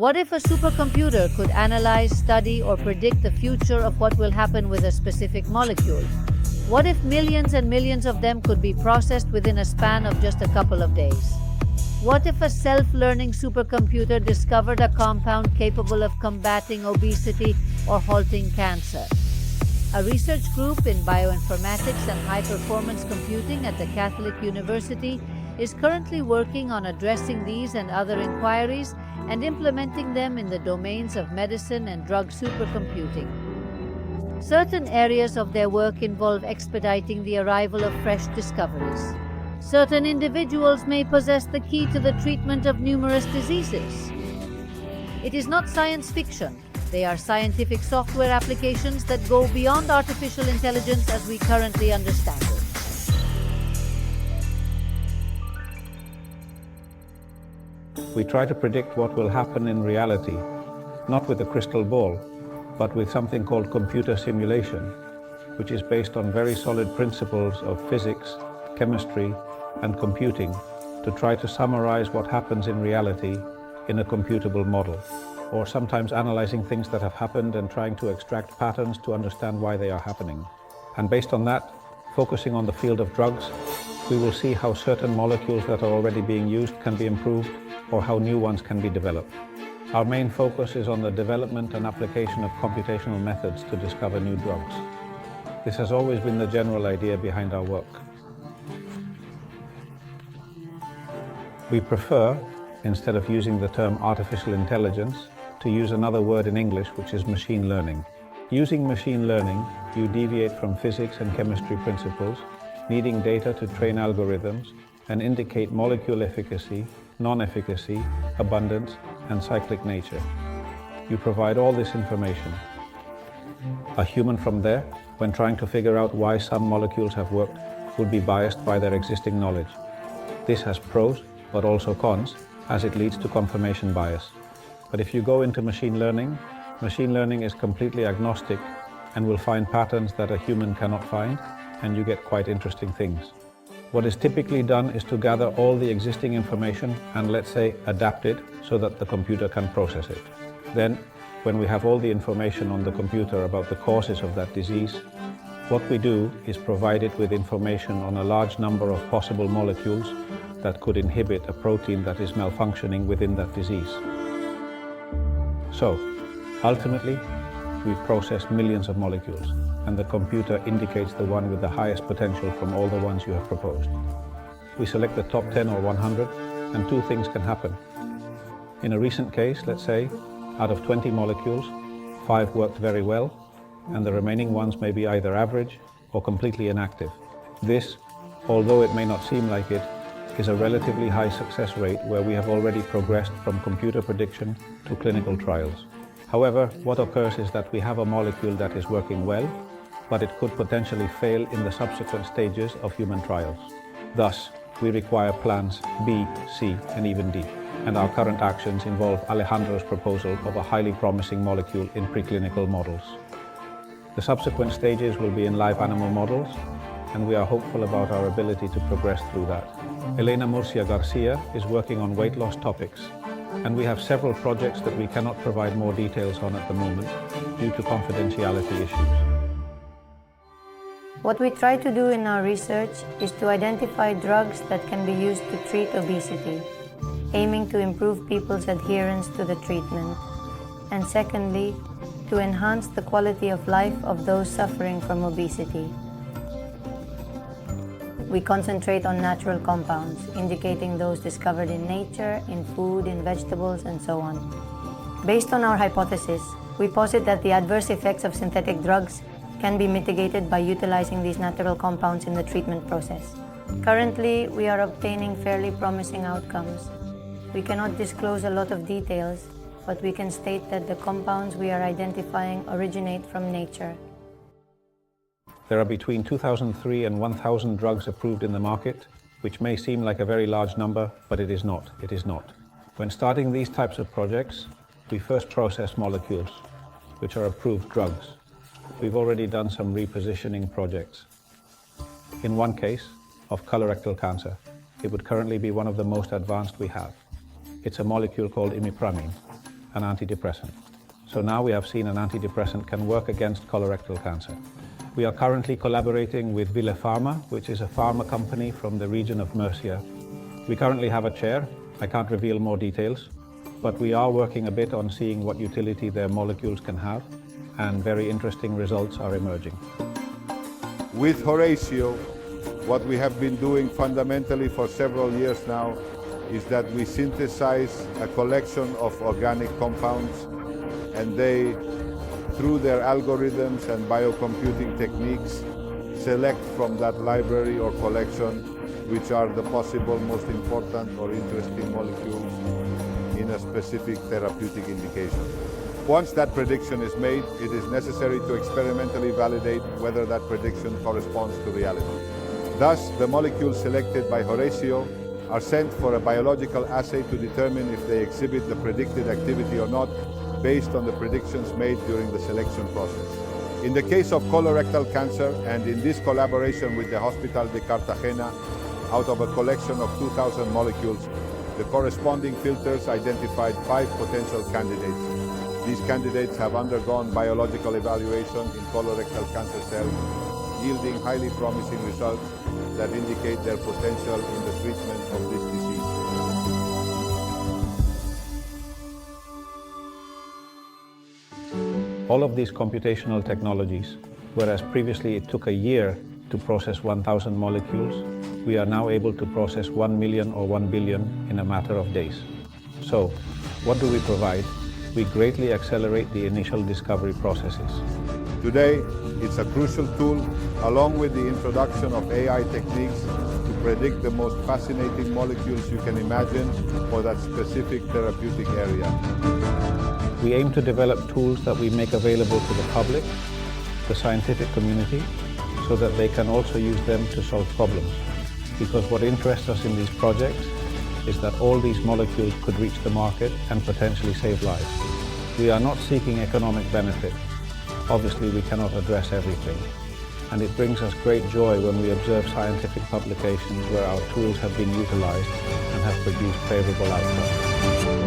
What if a supercomputer could analyze, study, or predict the future of what will happen with a specific molecule? What if millions and millions of them could be processed within a span of just a couple of days? What if a self-learning supercomputer discovered a compound capable of combating obesity or halting cancer? A research group in bioinformatics and high-performance computing at the Catholic University is currently working on addressing these and other inquiries and implementing them in the domains of medicine and drug supercomputing. Certain areas of their work involve expediting the arrival of fresh discoveries. Certain individuals may possess the key to the treatment of numerous diseases. It is not science fiction. They are scientific software applications that go beyond artificial intelligence as we currently understand it. We try to predict what will happen in reality, not with a crystal ball, but with something called computer simulation, which is based on very solid principles of physics, chemistry, and computing to try to summarize what happens in reality in a computable model, or sometimes analyzing things that have happened and trying to extract patterns to understand why they are happening. And based on that, focusing on the field of drugs, we will see how certain molecules that are already being used can be improved or how new ones can be developed. Our main focus is on the development and application of computational methods to discover new drugs. This has always been the general idea behind our work. We prefer, instead of using the term artificial intelligence, to use another word in English, which is machine learning. Using machine learning, you deviate from physics and chemistry principles, needing data to train algorithms and indicate molecule efficacy, non-efficacy, abundance, and cyclic nature. You provide all this information. A human from there, when trying to figure out why some molecules have worked, would be biased by their existing knowledge. This has pros, but also cons, as it leads to confirmation bias. But if you go into machine learning is completely agnostic and will find patterns that a human cannot find, and you get quite interesting things. What is typically done is to gather all the existing information and, let's say, adapt it so that the computer can process it. Then, when we have all the information on the computer about the causes of that disease, what we do is provide it with information on a large number of possible molecules that could inhibit a protein that is malfunctioning within that disease. So, ultimately, we process millions of molecules, and the computer indicates the one with the highest potential from all the ones you have proposed. We select the top 10 or 100, and two things can happen. In a recent case, let's say, out of 20 molecules, 5 worked very well, and the remaining ones may be either average or completely inactive. This, although it may not seem like it, is a relatively high success rate where we have already progressed from computer prediction to clinical trials. However, what occurs is that we have a molecule that is working well, but it could potentially fail in the subsequent stages of human trials. Thus, we require plans B, C, and even D. And our current actions involve Alejandro's proposal of a highly promising molecule in preclinical models. The subsequent stages will be in live animal models, and we are hopeful about our ability to progress through that. Elena Murcia Garcia is working on weight loss topics, and we have several projects that we cannot provide more details on at the moment due to confidentiality issues. What we try to do in our research is to identify drugs that can be used to treat obesity, aiming to improve people's adherence to the treatment, and secondly, to enhance the quality of life of those suffering from obesity. We concentrate on natural compounds, indicating those discovered in nature, in food, in vegetables, and so on. Based on our hypothesis, we posit that the adverse effects of synthetic drugs can be mitigated by utilizing these natural compounds in the treatment process. Currently, we are obtaining fairly promising outcomes. We cannot disclose a lot of details, but we can state that the compounds we are identifying originate from nature. There are between 2,003 and 1,000 drugs approved in the market, which may seem like a very large number, but it is not. It is not. When starting these types of projects, we first process molecules, which are approved drugs. We've already done some repositioning projects. In one case, of colorectal cancer, it would currently be one of the most advanced we have. It's a molecule called imipramine. an antidepressant. So now we have seen an antidepressant can work against colorectal cancer. We are currently collaborating with Ville Pharma, which is a pharma company from the region of Murcia. We currently have a chair. I can't reveal more details, but we are working a bit on seeing what utility their molecules can have, and very interesting results are emerging. With Horatio, what we have been doing fundamentally for several years now is that we synthesize a collection of organic compounds, and they, through their algorithms and biocomputing techniques, select from that library or collection which are the possible most important or interesting molecules in a specific therapeutic indication. Once that prediction is made, it is necessary to experimentally validate whether that prediction corresponds to reality. Thus, the molecules selected by Horatio are sent for a biological assay to determine if they exhibit the predicted activity or not, based on the predictions made during the selection process. In the case of colorectal cancer, and in this collaboration with the Hospital de Cartagena, out of a collection of 2,000 molecules, the corresponding filters identified 5 potential candidates. These candidates have undergone biological evaluation in colorectal cancer cells, yielding highly promising results that indicate their potential in the treatment of this disease. All of these computational technologies, whereas previously it took a year to process 1,000 molecules, we are now able to process 1 million or 1 billion in a matter of days. So, what do we provide? We greatly accelerate the initial discovery processes. Today, it's a crucial tool, along with the introduction of AI techniques, to predict the most fascinating molecules you can imagine for that specific therapeutic area. We aim to develop tools that we make available to the public, the scientific community, so that they can also use them to solve problems. Because what interests us in these projects is that all these molecules could reach the market and potentially save lives. We are not seeking economic benefit. Obviously, we cannot address everything. And it brings us great joy when we observe scientific publications where our tools have been utilized and have produced favorable outcomes.